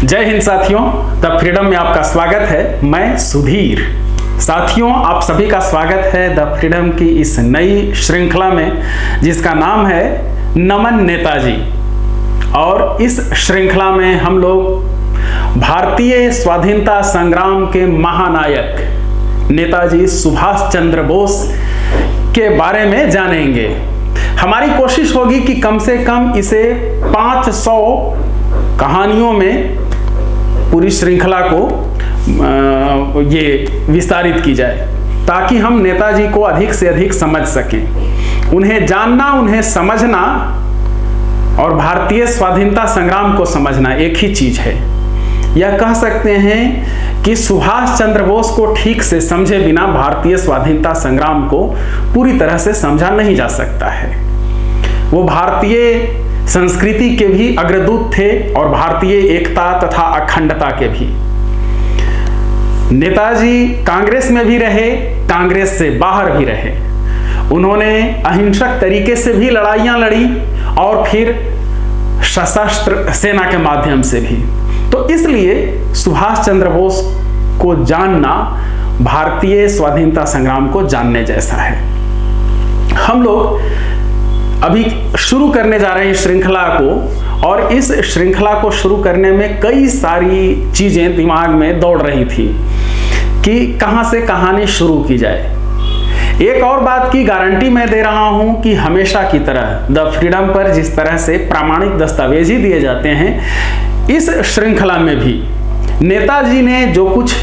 जय हिंद साथियों, the freedom में आपका स्वागत है। मैं सुधीर। साथियों, आप सभी का स्वागत है द फ्रीडम की इस नई श्रृंखला में जिसका नाम है नमन नेताजी। और इस श्रृंखला में हम लोग भारतीय स्वाधीनता संग्राम के महानायक नेताजी सुभाष चंद्र बोस के बारे में जानेंगे। हमारी कोशिश होगी कि कम से कम इसे 500 कहानियों में पूरी श्रृंखला को ये विस्तारित की जाए ताकि हम नेताजी को अधिक से अधिक समझ सकें। उन्हें जानना, उन्हें समझना और भारतीय स्वाधीनता संग्राम को समझना एक ही चीज है। यह कह सकते हैं कि सुभाष चंद्र बोस को ठीक से समझे बिना भारतीय स्वाधीनता संग्राम को पूरी तरह से समझा नहीं जा सकता है। वो भारतीय संस्कृति के भी अग्रदूत थे और भारतीय एकता तथा अखंडता के भी। नेताजी कांग्रेस में भी रहे, कांग्रेस से बाहर भी रहे। उन्होंने अहिंसक तरीके से भी लड़ाइयां लड़ी और फिर सशस्त्र सेना के माध्यम से भी। तो इसलिए सुभाष चंद्र बोस को जानना भारतीय स्वाधीनता संग्राम को जानने जैसा है। हम लोग अभी शुरू करने जा रहे हैं श्रृंखला को, और इस श्रृंखला को शुरू करने में कई सारी चीजें दिमाग में दौड़ रही थी कि कहां से कहानी शुरू की जाए। एक और बात की गारंटी मैं दे रहा हूं कि हमेशा की तरह द फ्रीडम पर जिस तरह से प्रामाणिक दस्तावेज ही दिए जाते हैं, इस श्रृंखला में भी नेताजी ने जो कुछ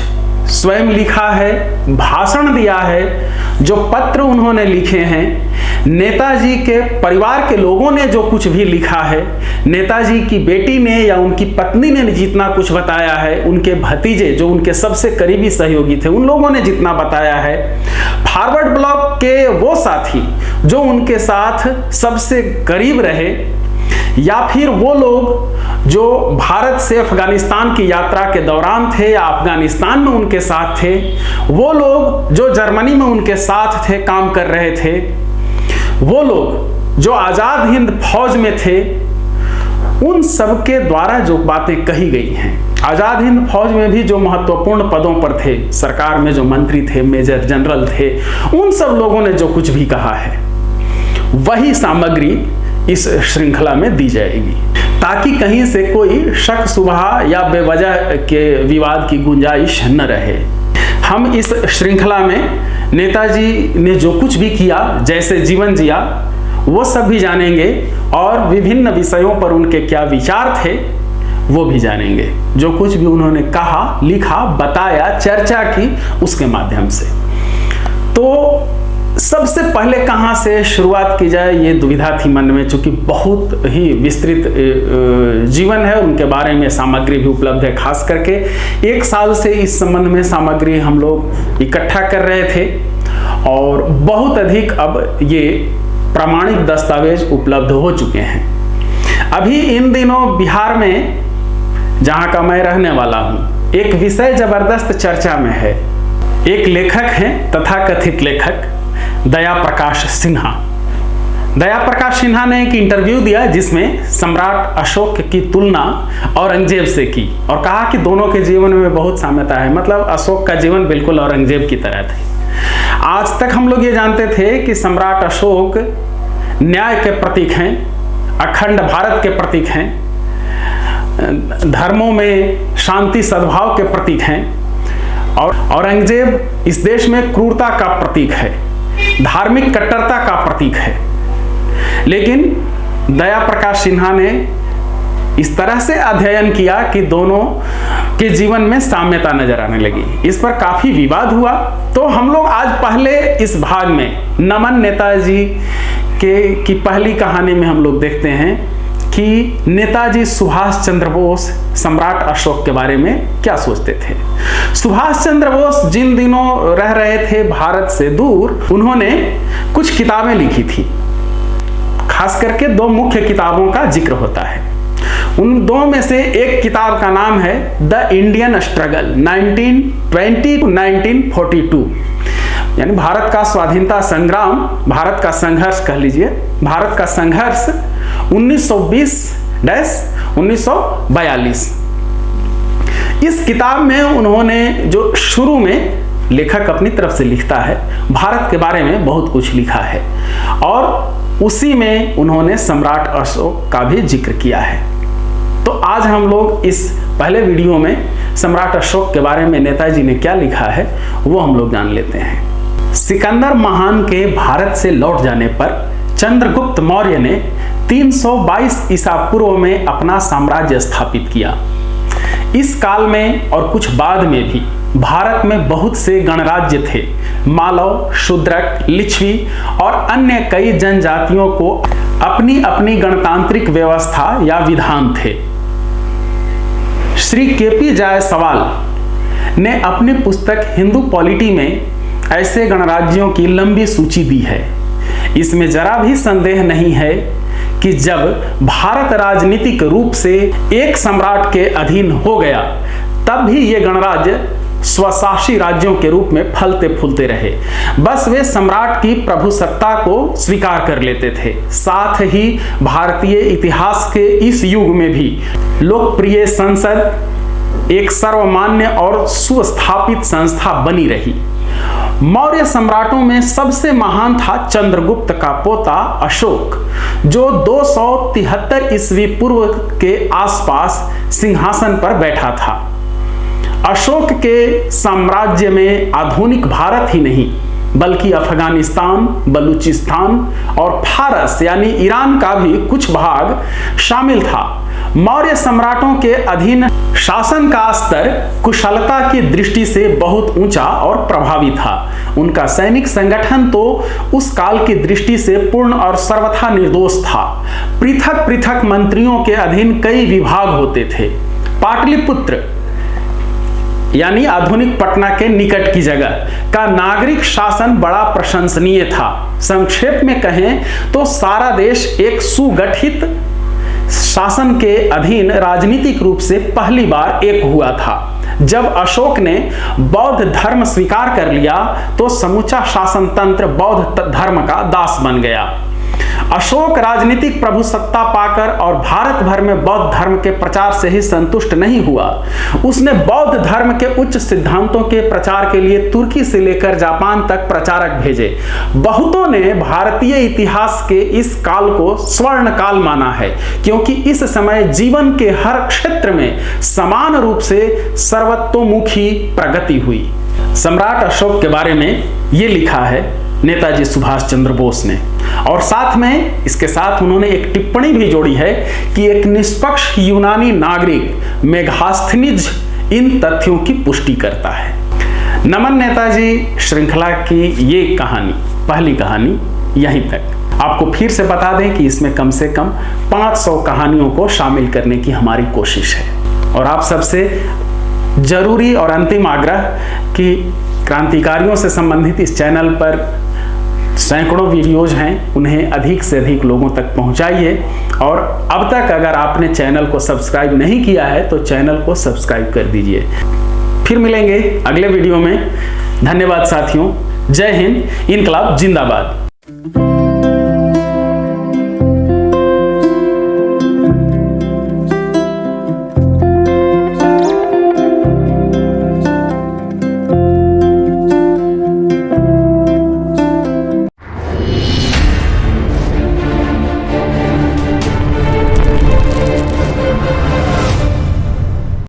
स्वयं लिखा है, भाषण दिया है, जो पत्र उन्होंने लिखे हैं, नेताजी के परिवार के लोगों ने जो कुछ भी लिखा है, नेताजी की बेटी ने या उनकी पत्नी ने जितना कुछ बताया है, उनके भतीजे जो उनके सबसे करीबी सहयोगी थे उन लोगों ने जितना बताया है, फॉरवर्ड ब्लॉक के वो साथी जो उनके साथ सबसे करीब रहे, या फिर वो लोग जो भारत से अफगानिस्तान की यात्रा के दौरान थे या अफगानिस्तान में उनके साथ थे, वो लोग जो जर्मनी में उनके साथ थे, काम कर रहे थे, वो लोग जो आजाद हिंद फौज में थे, उन सब के द्वारा जो बातें कही गई हैं, आजाद हिंद फौज में भी जो महत्वपूर्ण पदों पर थे, सरकार में जो मंत्री थे, मेजर जनरल थे, उन सब लोगों ने जो कुछ भी कहा है, वही सामग्री इस श्रृंखला में दी जाएगी ताकि कहीं से कोई शक शुबहा या बेवजह के विवाद की गुंजाइश न रहे। हम इस श्रृंखला में नेताजी ने जो कुछ भी किया, जैसे जीवन जिया, वो सब भी जानेंगे और विभिन्न विषयों पर उनके क्या विचार थे वो भी जानेंगे। जो कुछ भी उन्होंने कहा, लिखा, बताया, चर्चा की, उसके माध्यम से। तो सबसे पहले कहां से शुरुआत की जाए ये दुविधा थी मन में, चूंकि बहुत ही विस्तृत जीवन है, उनके बारे में सामग्री भी उपलब्ध है। खास करके 1 साल से इस संबंध में सामग्री हम लोग इकट्ठा कर रहे थे और बहुत अधिक अब ये प्रामाणिक दस्तावेज उपलब्ध हो चुके हैं। अभी इन दिनों बिहार में, जहां का मैं रहने वाला हूं, एक विषय जबरदस्त चर्चा में है। एक लेखक हैं, तथाकथित लेखक दया प्रकाश सिन्हा। दया प्रकाश सिन्हा ने एक इंटरव्यू दिया जिसमें सम्राट अशोक की तुलना औरंगजेब से की और कहा कि दोनों के जीवन में बहुत साम्यता है। मतलब अशोक का जीवन बिल्कुल औरंगजेब की तरह थे। आज तक हम लोग ये जानते थे कि सम्राट अशोक न्याय के प्रतीक हैं, अखंड भारत के प्रतीक हैं, धर्मों में शांति सद्भाव के प्रतीक हैं, और औरंगजेब इस देश में क्रूरता का प्रतीक है, धार्मिक कट्टरता का प्रतीक है। लेकिन दया प्रकाश सिन्हा ने इस तरह से अध्ययन किया कि दोनों के जीवन में साम्यता नजर आने लगी। इस पर काफी विवाद हुआ। तो हम लोग आज पहले इस भाग में नमन नेताजी की पहली कहानी में हम लोग देखते हैं कि नेताजी सुभाष चंद्र बोस सम्राट अशोक के बारे में क्या सोचते थे। सुभाष चंद्र बोस जिन दिनों रह रहे थे भारत से दूर, उन्होंने कुछ किताबें लिखी थी। खास करके 2 मुख्य किताबों का जिक्र होता है। उन 2 में से एक किताब का नाम है द इंडियन स्ट्रगल 1920 टू 1942, यानी भारत का स्वाधीनता संग्राम, भारत का संघर्ष कह लीजिए, भारत का संघर्ष 1920-1942। इस किताब में उन्होंने जो शुरू में लेखक अपनी तरफ से लिखता है, भारत के बारे में बहुत कुछ लिखा है और उसी में उन्होंने सम्राट अशोक का भी जिक्र किया है। तो आज हम लोग इस पहले वीडियो में सम्राट अशोक के बारे में नेताजी ने क्या लिखा है वो हम लोग जान लेते हैं। सिकंदर महान के भारत से लौट जाने पर चंद्रगुप्त मौर्य ने 322 ईसा पूर्व में अपना साम्राज्य स्थापित किया। इस काल में और कुछ बाद में भी भारत में बहुत से गणराज्य थे। मालव, शूद्रक, लिच्छवी और अन्य कई जनजातियों को अपनी अपनी गणतांत्रिक व्यवस्था या विधान थे। श्री केपी जायसवाल ने अपनी पुस्तक हिंदू पॉलिटी में ऐसे गणराज्यों की लंबी सूची दी है। इसमें जरा भी संदेह नहीं है कि जब भारत राजनीतिक रूप से एक सम्राट के अधीन हो गया तब भी ये गणराज्य स्वशासी राज्यों के रूप में फलते फूलते रहे। बस वे सम्राट की प्रभुसत्ता को स्वीकार कर लेते थे। साथ ही भारतीय इतिहास के इस युग में भी लोकप्रिय संसद एक सर्वमान्य और सुस्थापित संस्था बनी रही। मौर्य सम्राटों में सबसे महान था चंद्रगुप्त का पोता अशोक, जो 273 ईस्वी पूर्व के आसपास सिंहासन पर बैठा था। अशोक के साम्राज्य में आधुनिक भारत ही नहीं बल्कि अफगानिस्तान, बलूचिस्तान और फारस यानी ईरान का भी कुछ भाग शामिल था। मौर्य सम्राटों के अधीन शासन का स्तर कुशलता की दृष्टि से बहुत ऊंचा और प्रभावी था। उनका सैनिक संगठन तो उस काल की दृष्टि से पूर्ण और सर्वथा निर्दोष था। पृथक पृथक मंत्रियों के अधीन कई विभाग होते थे। पाटलिपुत्र यानी आधुनिक पटना के निकट की जगह का नागरिक शासन बड़ा प्रशंसनीय था। संक्षेप में कहें तो सारा देश एक सुगठित शासन के अधीन राजनीतिक रूप से पहली बार एक हुआ था। जब अशोक ने बौद्ध धर्म स्वीकार कर लिया तो समूचा शासन तंत्र बौद्ध धर्म का दास बन गया। अशोक राजनीतिक प्रभुसत्ता पाकर और भारत भर में बौद्ध धर्म के प्रचार से ही संतुष्ट नहीं हुआ। उसने बौद्ध धर्म के उच्च सिद्धांतों के प्रचार के लिए तुर्की से लेकर जापान तक प्रचारक भेजे। बहुतों ने भारतीय इतिहास के इस काल को स्वर्ण काल माना है, क्योंकि इस समय जीवन के हर क्षेत्र में समान रूप से सर्वतोमुखी प्रगति हुई। सम्राट अशोक के बारे में ये लिखा है नेताजी सुभाष चंद्र बोस ने, और साथ में इसके साथ उन्होंने एक टिप्पणी भी जोड़ी है कि एक निष्पक्ष यूनानी नागरिक मेगास्थनीज इन तथ्यों की पुष्टि करता है। नमन नेताजी श्रृंखला की ये कहानी, पहली कहानी यहीं तक। आपको फिर से बता दें कि इसमें कम से कम 500 कहानियों को शामिल करने की हमारी कोशिश है। और आप सबसे जरूरी और अंतिम आग्रह कि क्रांतिकारियों से संबंधित इस चैनल पर सैकड़ों वीडियोज हैं, उन्हें अधिक से अधिक लोगों तक पहुंचाइए। और अब तक अगर आपने चैनल को सब्सक्राइब नहीं किया है तो चैनल को सब्सक्राइब कर दीजिए। फिर मिलेंगे अगले वीडियो में। धन्यवाद साथियों। जय हिंद। इनकलाब जिंदाबाद।